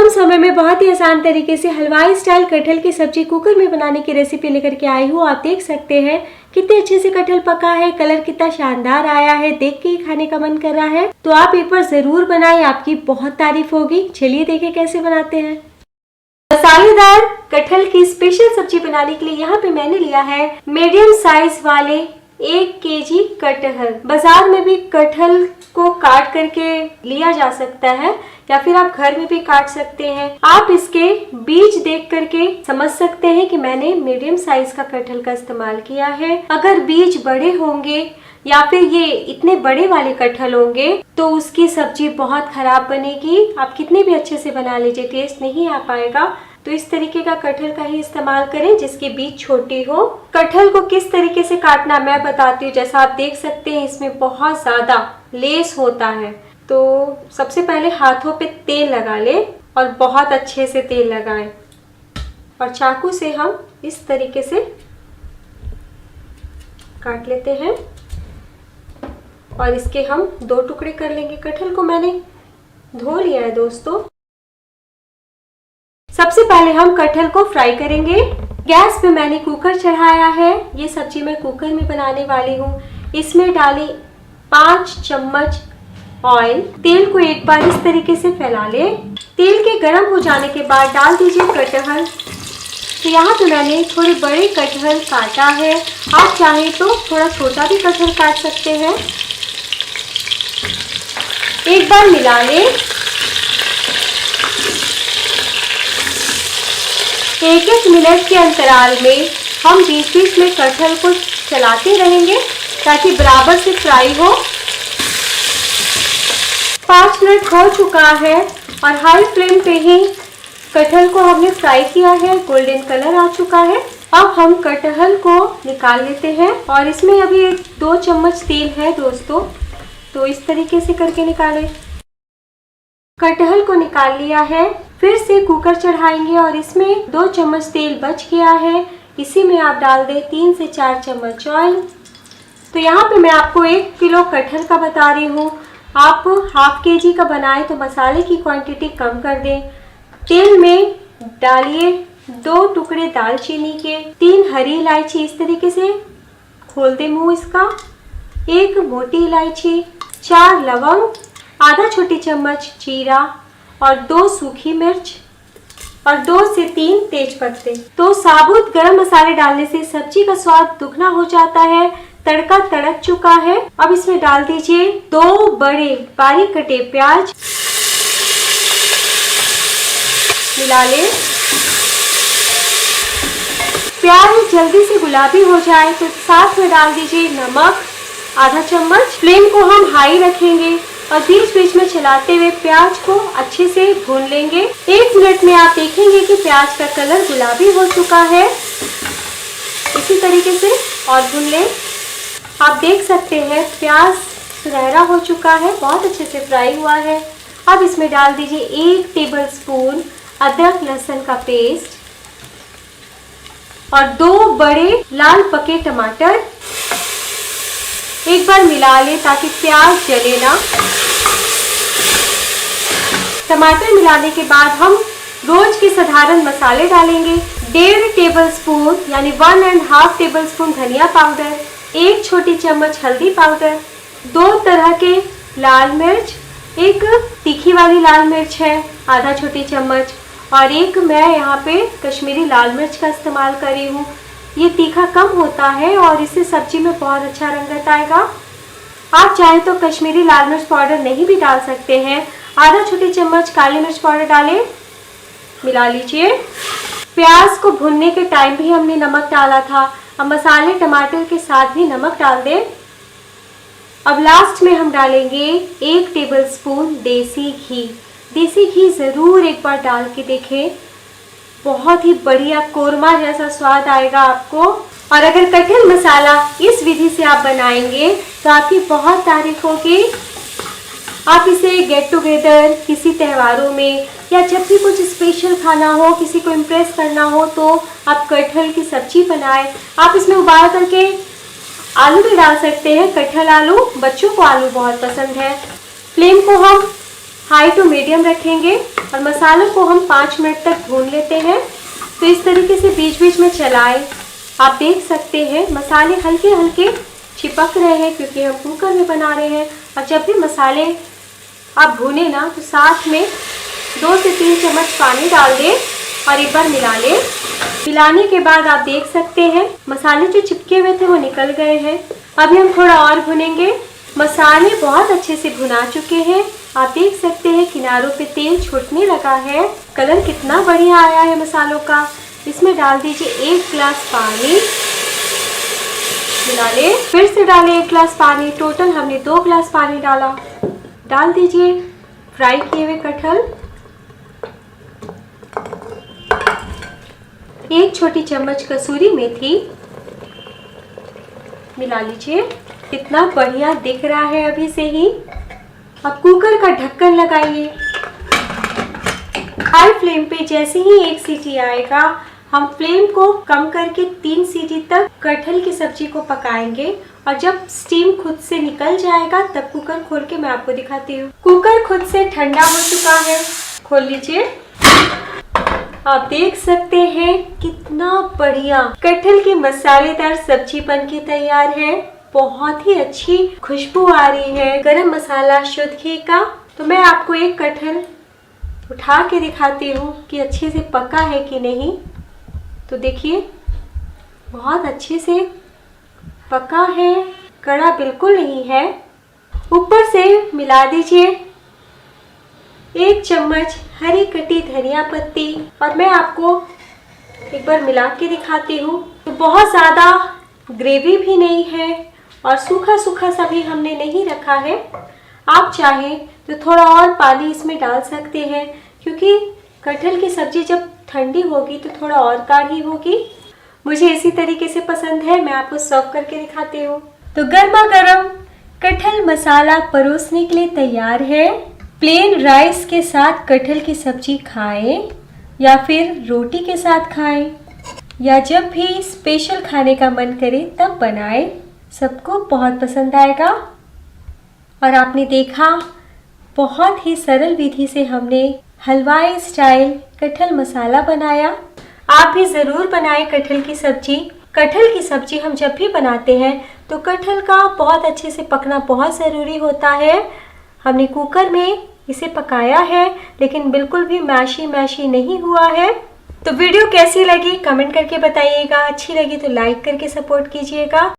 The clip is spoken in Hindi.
समय में बहुत ही आसान तरीके से हलवाई स्टाइल कटहल की सब्जी कुकर में बनाने की रेसिपी लेकर के आई हूँ। आप देख सकते हैं कितने अच्छे से कटहल पका है, कलर कितना शानदार आया है, देख के ही खाने का मन कर रहा है। तो आप एक बार जरूर बनाएं, आपकी बहुत तारीफ होगी। चलिए देखें कैसे बनाते हैं। मसालेदार कटहल की स्पेशल सब्जी बनाने के लिए यहाँ पे मैंने लिया है मीडियम साइज वाले 1 केजी कटहल। बाजार में भी कटहल को काट करके लिया जा सकता है या फिर आप घर में भी काट सकते हैं। आप इसके बीज देख करके समझ सकते हैं कि मैंने मीडियम साइज का कटहल का इस्तेमाल किया है। अगर बीज बड़े होंगे या फिर ये इतने बड़े वाले कटहल होंगे तो उसकी सब्जी बहुत खराब बनेगी। आप कितने भी अच्छे से बना लीजिए, टेस्ट नहीं आ पाएगा। तो इस तरीके का कटहल का ही इस्तेमाल करें जिसकी बीज छोटी हो। कटहल को किस तरीके से काटना मैं बताती हूँ। जैसा आप देख सकते हैं इसमें बहुत ज्यादा लेस होता है। तो सबसे पहले हाथों पे तेल लगा ले और बहुत अच्छे से तेल लगाएं और चाकू से हम इस तरीके से काट लेते हैं और इसके हम 2 टुकड़े कर लेंगे। कटहल को मैंने धो लिया है दोस्तों। सबसे पहले हम कटहल को फ्राई करेंगे। गैस पे मैंने कुकर चढ़ाया है। ये सब्जी मैं कुकर में बनाने वाली हूँ। इसमें डाली 5 चम्मच ऑयल। तेल को एक बार इस तरीके से फैला ले। तेल के गर्म हो जाने के बाद डाल दीजिए कटहल। तो यहाँ पे मैंने थोड़े बड़े कटहल काटा है। आप चाहें तो थोड़ा छोटा भी कटहल काट सकते हैं। एक बार मिला ले। एक मिनट के अंतराल में हम बीच-बीच में कटहल को चलाते रहेंगे ताकि बराबर से फ्राई हो। 5 मिनट हो चुका है और हाई फ्लेम पे ही कटहल को हमने फ्राई किया है। गोल्डन कलर आ चुका है। अब हम कटहल को निकाल लेते हैं और इसमें अभी 2 चम्मच तेल है दोस्तों। तो इस तरीके से करके निकालें। कटहल को निकाल लिया है। फिर से कुकर चढ़ाएंगे और इसमें 2 चम्मच तेल बच गया है। इसी में आप डाल दें 3 से 4 चम्मच ऑयल। तो यहाँ पे मैं आपको 1 किलो कटहल का बता रही हूँ। आप ½ केजी का बनाएं तो मसाले की क्वांटिटी कम कर दें। तेल में डालिए 2 टुकड़े दालचीनी के, 3 हरी इलायची इस तरीके से खोल दे मुंह इसका, 1 मोटी इलायची, 4 लवंग, आधा छोटी चम्मच जीरा और 2 सूखी मिर्च और 2 से 3 तेज पत्ते। तो साबुत गरम मसाले डालने से सब्जी का स्वाद दुगना हो जाता है। तड़का तड़क चुका है। अब इसमें डाल दीजिए 2 बड़े बारीक कटे प्याज। मिला ले। प्याज जल्दी से गुलाबी हो जाए तो साथ में डाल दीजिए नमक आधा चम्मच। फ्लेम को हम हाई रखेंगे और बीच बीच में चलाते हुए प्याज को अच्छे से भून लेंगे। 1 मिनट में आप देखेंगे कि प्याज का कलर गुलाबी हो चुका है। इसी तरीके से और भून लें। आप देख सकते हैं प्याज सुनहरा हो चुका है, बहुत अच्छे से फ्राई हुआ है। अब इसमें डाल दीजिए 1 टेबलस्पून अदरक लहसुन का पेस्ट और 2 बड़े लाल पके टमाटर। एक बार मिला ले ताकि प्याज जले ना। टमाटर मिलाने के बाद हम रोज के साधारण मसाले डालेंगे। 1.5 टेबलस्पून यानी 1.5 टेबलस्पून धनिया पाउडर, 1 छोटी चम्मच हल्दी पाउडर, 2 तरह के लाल मिर्च, 1 तीखी वाली लाल मिर्च है आधा छोटी चम्मच और 1 मैं यहाँ पे कश्मीरी लाल मिर्च का इस्तेमाल कर रही हूँ। ये तीखा कम होता है और इससे सब्जी में बहुत अच्छा रंगत आएगा। आप चाहें तो कश्मीरी लाल मिर्च पाउडर नहीं भी डाल सकते हैं। आधा छोटी चम्मच काली मिर्च पाउडर डालें। मिला लीजिए। प्याज को भूनने के टाइम भी हमने नमक डाला था। अब मसाले टमाटर के साथ भी नमक डाल दें। अब लास्ट में हम डालेंगे 1 टेबलस्पून देसी घी। देसी घी ज़रूर एक बार डाल के देखें, बहुत ही बढ़िया कोरमा जैसा स्वाद आएगा आपको। और अगर कटहल मसाला इस विधि से आप बनाएंगे तो आपकी बहुत तारीफ होगी। आप इसे गेट टुगेदर, किसी त्योहारों में या जब भी कुछ स्पेशल खाना हो, किसी को इम्प्रेस करना हो तो आप कटहल की सब्जी बनाएं। आप इसमें उबाल करके आलू भी डाल सकते हैं, कटहल आलू। बच्चों को आलू बहुत पसंद है। फ्लेम को हम हाई टू मीडियम रखेंगे और मसालों को हम 5 मिनट तक भून लेते हैं। तो इस तरीके से बीच बीच में चलाएं। आप देख सकते हैं मसाले हल्के हल्के चिपक रहे हैं क्योंकि हम कुकर में बना रहे हैं। और जब भी मसाले आप भूने ना तो साथ में 2 से 3 चम्मच पानी डाल दें और एक बार मिला लें। मिलाने के बाद आप देख सकते हैं मसाले जो चिपके हुए थे वो निकल गए हैं। अभी हम थोड़ा और भुनेंगे। मसाले बहुत अच्छे से भुना चुके हैं। आप देख सकते हैं किनारों पे तेल छूटने लगा है। कलर कितना बढ़िया आया है मसालों का। इसमें डाल दीजिए 1 गिलास पानी, मिला ले। फिर से डालें 1 गिलास पानी। टोटल हमने 2 गिलास पानी डाला। डाल दीजिए फ्राई किए हुए कटहल, 1 छोटी चम्मच कसूरी मेथी, मिला लीजिए। कितना बढ़िया दिख रहा है अभी से ही। अब कुकर का ढक्कन लगाइए। हाई फ्लेम पे जैसे ही 1 सीटी आएगा हम फ्लेम को कम करके 3 सीटी तक कटहल की सब्जी को पकाएंगे और जब स्टीम खुद से निकल जाएगा तब कुकर खोल के मैं आपको दिखाती हूँ। कुकर खुद से ठंडा हो चुका है, खोल लीजिए। आप देख सकते हैं कितना बढ़िया कटहल की मसालेदार सब्जी बनके तैयार है। बहुत ही अच्छी खुशबू आ रही है गरम मसाला शुद्ध घी का। तो मैं आपको एक कटहल उठा के दिखाती हूँ कि अच्छे से पका है कि नहीं। तो देखिए बहुत अच्छे से पका है, कड़ा बिल्कुल नहीं है। ऊपर से मिला दीजिए 1 चम्मच हरी कटी धनिया पत्ती और मैं आपको एक बार मिला के दिखाती हूँ। तो बहुत ज़्यादा ग्रेवी भी नहीं है और सूखा सूखा सा भी हमने नहीं रखा है। आप चाहें तो थोड़ा और पानी इसमें डाल सकते हैं क्योंकि कटहल की सब्जी जब ठंडी होगी तो थोड़ा और गाढ़ी होगी। मुझे इसी तरीके से पसंद है। मैं आपको सर्व करके दिखाती हूँ। तो गर्मा गर्म कटहल मसाला परोसने के लिए तैयार है। प्लेन राइस के साथ कटहल की सब्जी खाएं या फिर रोटी के साथ खाएं या जब भी स्पेशल खाने का मन करे तब बनाएं। सबको बहुत पसंद आएगा। और आपने देखा बहुत ही सरल विधि से हमने हलवाई स्टाइल कटहल मसाला बनाया। आप भी ज़रूर बनाएं कटहल की सब्जी। कटहल की सब्जी हम जब भी बनाते हैं तो कटहल का बहुत अच्छे से पकना बहुत ज़रूरी होता है। हमने कुकर में इसे पकाया है लेकिन बिल्कुल भी मैशी नहीं हुआ है। तो वीडियो कैसी लगी कमेंट करके बताइएगा। अच्छी लगी तो लाइक करके सपोर्ट कीजिएगा।